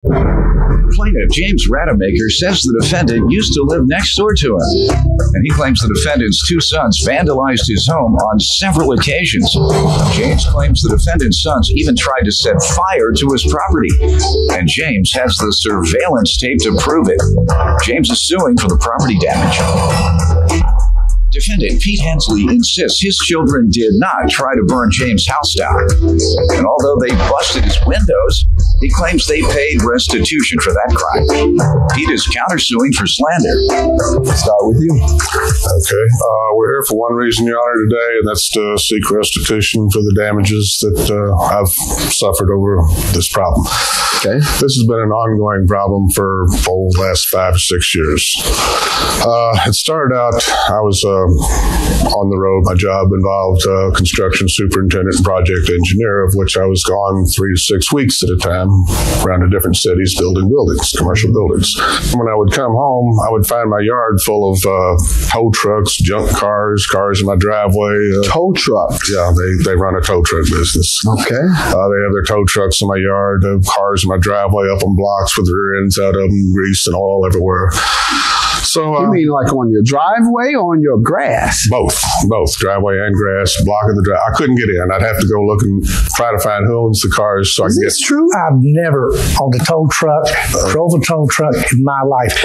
Plaintiff James Rademacher says the defendant used to live next door to him, and he claims the defendant's two sons vandalized his home on several occasions. James claims the defendant's sons even tried to set fire to his property, and James has the surveillance tape to prove it. James is suing for the property damage. Defendant Pete Hensley insists his children did not try to burn James' house down. And although they busted his windows, he claims they paid restitution for that crime. Pete is countersuing for slander. Start with you. Okay. We're here for one reason, Your Honor, today, and that's to seek restitution for the damages that I've suffered over this problem. Okay. This has been an ongoing problem for the last 5 or 6 years. It started out, I was on the road. My job involved construction superintendent and project engineer, of which I was gone 3 to 6 weeks at a time around to different cities building buildings, commercial buildings. When I would come home, I would find my yard full of tow trucks, junk cars in my driveway. Tow trucks? Yeah, they run a tow truck business. Okay. They have their tow trucks in my yard, cars in my driveway up on blocks with rear ends out of them, grease and oil everywhere. So, you mean like on your driveway or on your grass? Both, driveway and grass, blocking the drive. I couldn't get in. I'd have to go look and try to find who owns the cars so I can get. Is this true? I've never owned a tow truck, drove a tow truck in my life.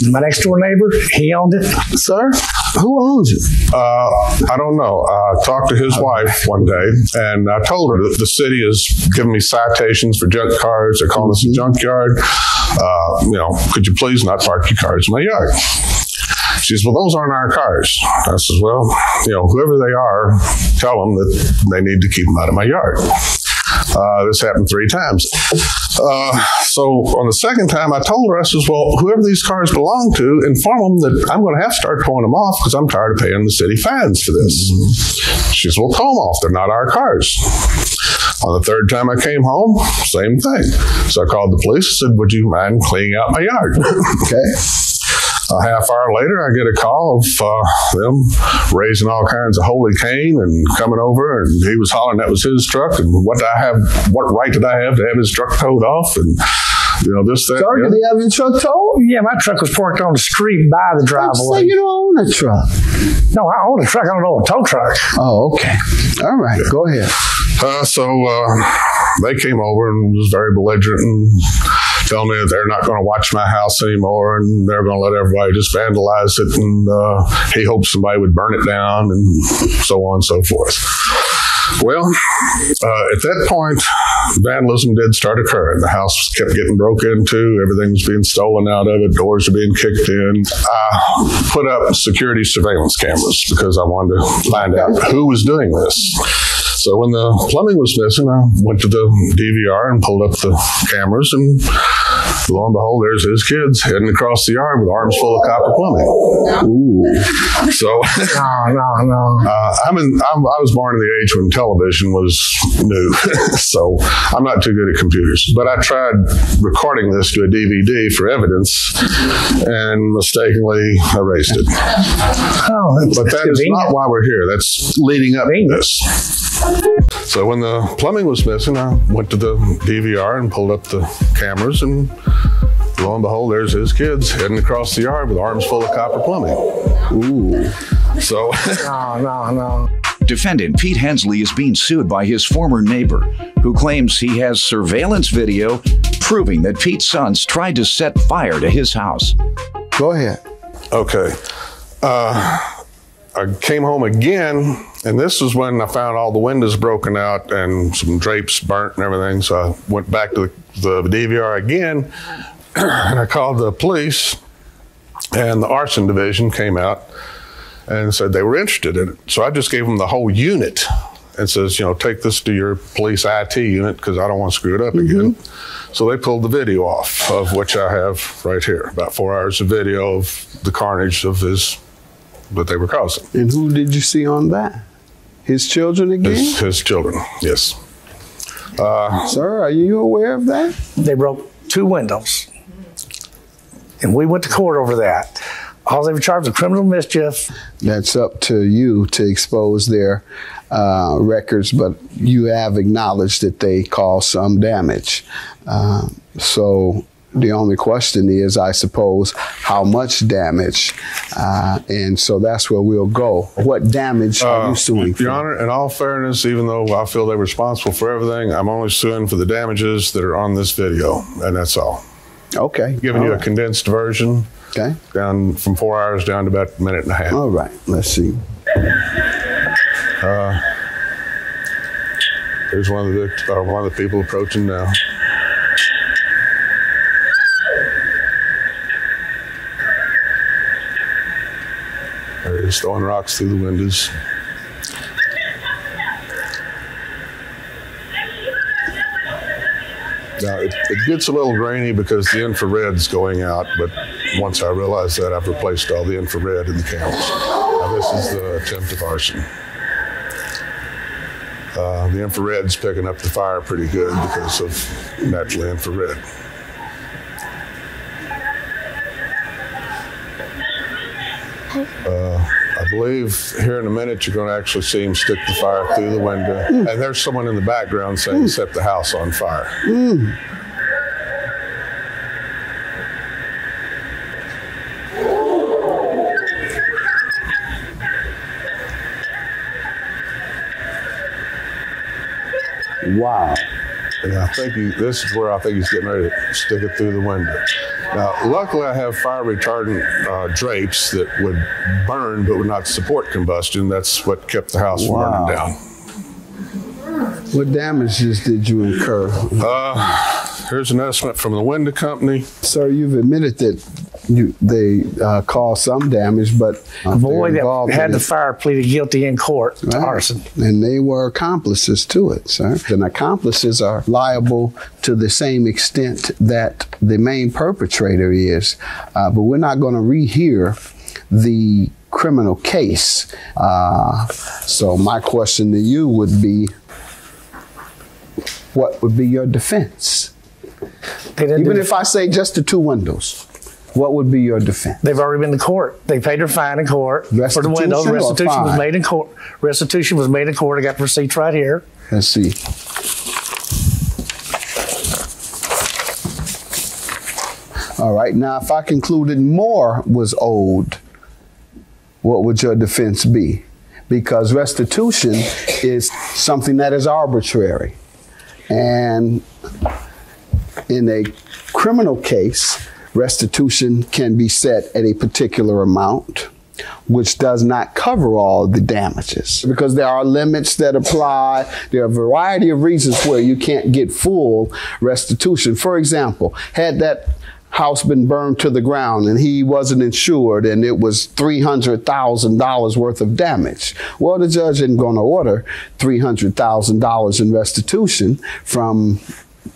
My next door neighbor, he owned it. Sir, who owns it? I don't know. I talked to his wife one day, and I told her that the city is giving me citations for junk cars. They're calling this a junkyard. Could you please not park your cars in my yard? She says, well, those aren't our cars. I says, well, whoever they are, tell them that they need to keep them out of my yard. This happened 3 times. So on the second time, I told her, I says, well, whoever these cars belong to, inform them that I'm going to have to start towing them off because I'm tired of paying the city fines for this. She says, well, tow them off. They're not our cars. On the third time I came home, same thing. So I called the police and said, would you mind cleaning out my yard? Okay. A half hour later, I get a call of them raising all kinds of holy cane and coming over, and he was hollering that was his truck, and what right did I have to have his truck towed off, and this, that. Sir, did he have your truck towed? Yeah, my truck was parked on the street by the driveway. So you don't own a truck? No, I own a truck. I don't own a tow truck. Oh, okay. All right, go ahead. So they came over and was very belligerent and telling me that they're not going to watch my house anymore and they're going to let everybody just vandalize it, and he hoped somebody would burn it down and so on and so forth. Well, at that point, vandalism did start occurring. The house kept getting broken into. Everything was being stolen out of it. Doors were being kicked in. I put up security surveillance cameras because I wanted to find out who was doing this. So when the plumbing was missing, I went to the DVR and pulled up the cameras, and lo and behold, there's his kids heading across the yard with arms full of copper plumbing. Ooh. So No. I was born in the age when television was new, so I'm not too good at computers. But I tried recording this to a DVD for evidence and mistakenly erased it. But that is not why we're here. That's leading up to this. So when the plumbing was missing, I went to the DVR and pulled up the cameras, and lo and behold, there's his kids heading across the yard with arms full of copper plumbing. Ooh. So. No. Defendant Pete Hensley is being sued by his former neighbor, who claims he has surveillance video proving that Pete's sons tried to set fire to his house. Go ahead. Okay. I came home again, and this was when I found all the windows broken out and some drapes burnt and everything. So I went back to the DVR again, and I called the police, and the arson division came out and said they were interested in it. So I just gave them the whole unit and says, take this to your police IT unit because I don't want to screw it up again. So they pulled the video off, of which I have right here, about 4 hours of video of the carnage of that they were causing. And who did you see on that? His children again? His children, yes. Sir, are you aware of that? They broke 2 windows, and we went to court over that. All they were charged with criminal mischief. That's up to you to expose their records, but you have acknowledged that they caused some damage. So the only question is, I suppose, how much damage? And so that's where we'll go. What damage are you suing for? Your Honor, in all fairness, even though I feel they're responsible for everything, I'm only suing for the damages that are on this video, and that's all. Okay. Giving you a condensed version. Okay. Down from 4 hours down to about a minute and a half. All right. Let's see. There's one of the people approaching now. There he is, throwing rocks through the windows. Now, it gets a little grainy because the infrared's going out, but once I realize that, I've replaced all the infrared in the cameras. Now, this is the attempted arson. The infrared's picking up the fire pretty good because of naturally infrared. I believe here in a minute you're going to actually see him stick the fire through the window. And there's someone in the background saying set the house on fire. Wow. And I think this is where I think he's getting ready to stick it through the window. Now, luckily I have fire retardant drapes that would burn but would not support combustion. That's what kept the house from burning down. What damages did you incur? Here's an estimate from the window company. Sir, you've admitted that they caused some damage, but The boy that had the fire pleaded guilty in court to arson. And they were accomplices to it, sir. And accomplices are liable to the same extent that the main perpetrator is. But we're not going to rehear the criminal case. So my question to you would be, what would be your defense? Even if I say just the 2 windows, what would be your defense? They've already been to court. They paid their fine in court for the windows. Restitution was made in court. Restitution was made in court. I got the receipts right here. Let's see. All right. Now, if I concluded more was owed, what would your defense be? Because restitution is something that is arbitrary. And in a criminal case, restitution can be set at a particular amount, which does not cover all the damages, because there are limits that apply. There are a variety of reasons where you can't get full restitution. For example, had that house been burned to the ground and he wasn't insured and it was $300,000 worth of damage, well, the judge isn't going to order $300,000 in restitution from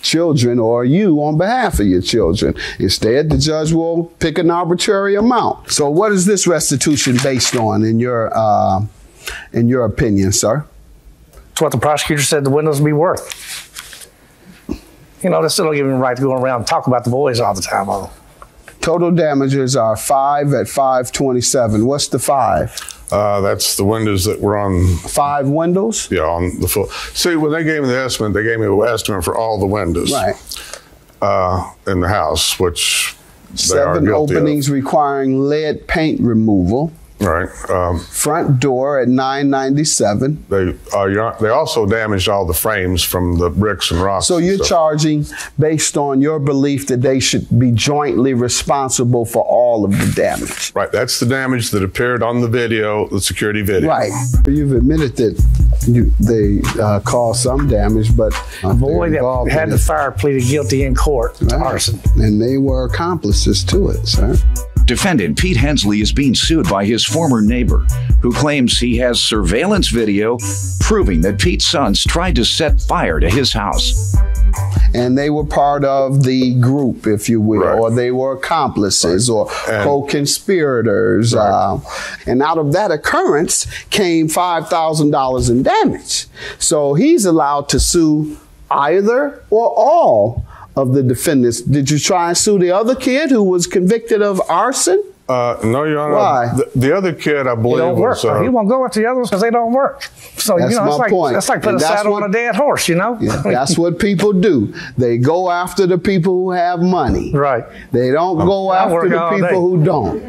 children or you on behalf of your children. Instead, the judge will pick an arbitrary amount. So what is this restitution based on in your opinion, sir? It's what the prosecutor said the windows would be worth. You know, they still don't give him the right to go around and talk about the boys all the time. Total damages are 5 at 527. What's the 5? That's the windows that were on. 5 windows? Yeah, on the full. See, when they gave me the estimate, they gave me an estimate for all the windows. Right. In the house, which 7 openings requiring lead paint removal. Right. Front door at 997. They also damaged all the frames from the bricks and rocks. So you're charging based on your belief that they should be jointly responsible for all of the damage. Right. That's the damage that appeared on the video, the security video. Right. You've admitted that they caused some damage, but the boy that had the fire pleaded guilty in court to arson. And they were accomplices to it, sir. Defendant Pete Hensley is being sued by his former neighbor, who claims he has surveillance video proving that Pete's sons tried to set fire to his house. And they were part of the group, if you will, or they were accomplices or co-conspirators. And out of that occurrence came $5,000 in damage. So he's allowed to sue either or all of the defendants. Did you try and sue the other kid who was convicted of arson? No, Your Honor. Why? The other kid, I believe, They don't work. was... he won't go with the others because they don't work. So, That's it's my like, point. It's like putting a saddle on a dead horse, Yeah, that's what people do. They go after the people who have money. Right. They don't go after the all day. people who don't.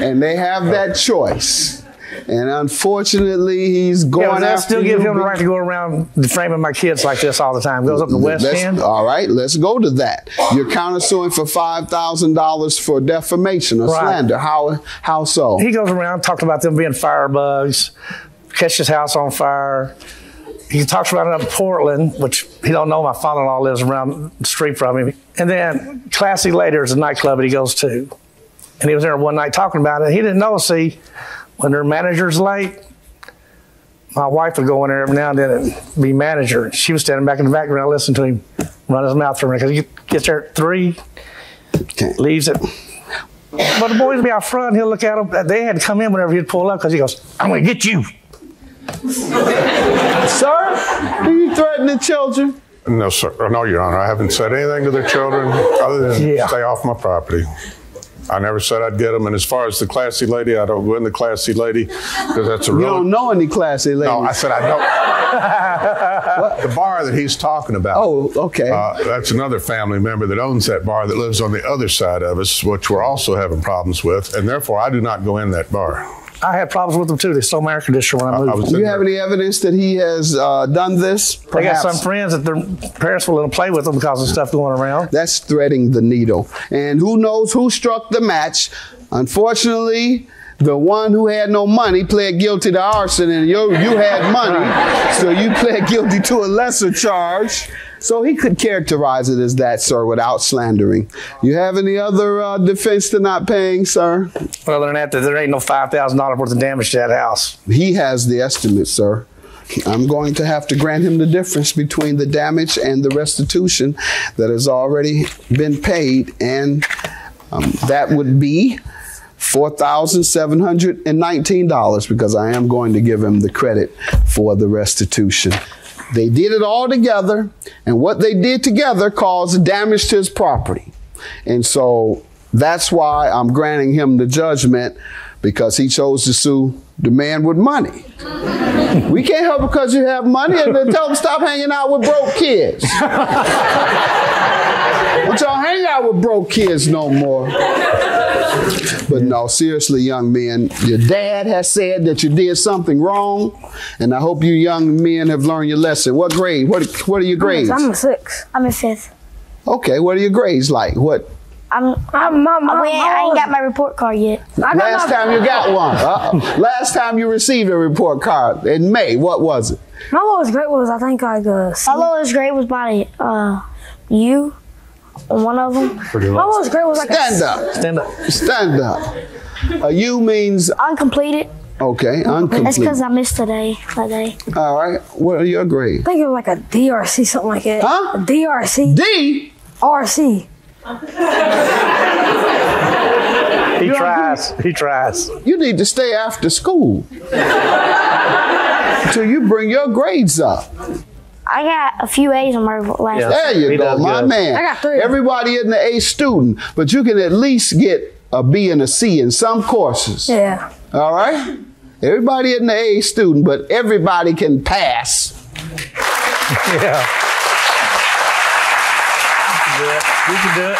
And they have that choice. And unfortunately, he's going I after still give him the right to go around defaming my kids like this all the time. Goes up to West End. All right, let's go to that. You're countersuing for $5,000 for defamation or slander. How so? He goes around talking about them being firebugs, catch his house on fire. He talks about it up in Portland, which he don't know. My father-in-law lives around the street from him. And then Classy Later is a nightclub that he goes to. And he was there one night talking about it. He didn't know, see, when their manager's late, my wife would go in there every now and then and be manager. She was standing back in the background listening to him run his mouth for me because he gets there at 3, leaves it. But the boys would be out front, he'll look at them. They had to come in whenever he'd pull up because he goes, I'm going to get you. Sir, do you threaten the children? No, sir. No, Your Honor. I haven't said anything to their children other than stay off my property. I never said I'd get them. And as far as the Classy Lady, I don't go in the Classy Lady because that's a real... You don't know any Classy ladies. No, I said I don't. The bar that he's talking about. Oh, okay. That's another family member that owns that bar that lives on the other side of us, which we're also having problems with. And therefore, I do not go in that bar. I had problems with them too. They stole my air conditioner when I moved. Do you have any evidence that he has done this? They got some friends that their parents will let them play with them because of stuff going around. That's threading the needle. And who knows who struck the match? Unfortunately, the one who had no money pled guilty to arson, and you had money, so you pled guilty to a lesser charge. So he could characterize it as that, sir, without slandering. You have any other defense to not paying, sir? Well, other than that, there ain't no $5,000 worth of damage to that house. He has the estimate, sir. I'm going to have to grant him the difference between the damage and the restitution that has already been paid, and that would be $4,719 because I am going to give him the credit for the restitution. They did it all together, and what they did together caused damage to his property. And so that's why I'm granting him the judgment, because he chose to sue the man with money. We can't help because you have money and then tell him stop hanging out with broke kids. Don't y'all hang out with broke kids no more. But no, seriously, young men, your dad has said that you did something wrong, and I hope you young men have learned your lesson. What grade? What are your grades? I'm a 6. I'm a 5th. Okay, what are your grades like? What? I ain't got my report card yet. Last time you got one. Last time you received a report card in May, what was it? My lowest grade was, I think, like a C. My lowest grade was by U on one of them. My lowest grade was like Stand up. Stand up. Stand up. U means? Uncompleted. Okay, incomplete. That's because I missed that day. All right, what are your grades? I think it was like a D or a C, something like that. Huh? A D or a C. D? Or a C. He tries. You need to stay after school until you bring your grades up. I got a few A's on my last. Yeah. There you go, my man. I got 3. Everybody isn't an A student, but you can at least get a B and a C in some courses. Yeah. All right? Everybody isn't an A student, but everybody can pass. Yeah. You can do it.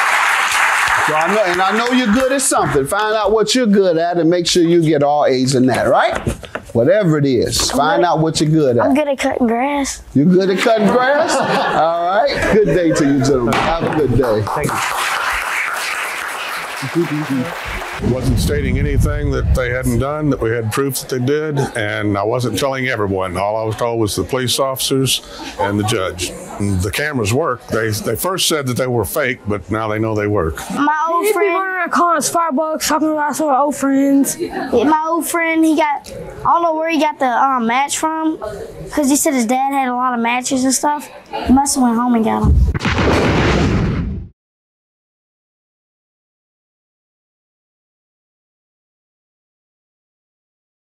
So I know you're good at something. Find out what you're good at and make sure you get all A's in that, right? Whatever it is, find out what you're good at. I'm good at cutting grass. You good at cutting grass? All right. Good day to you, gentlemen. Have a good day. Thank you. Wasn't stating anything that they hadn't done, that we had proof that they did, and I wasn't telling everyone. All I was told was the police officers and the judge. And the cameras work. They first said that they were fake, but now they know they work. My old friend running around calling us $5, talking about some of our old friends. Yeah, my old friend, I don't know where he got the match from, because he said his dad had a lot of matches and stuff. He must have went home and got them.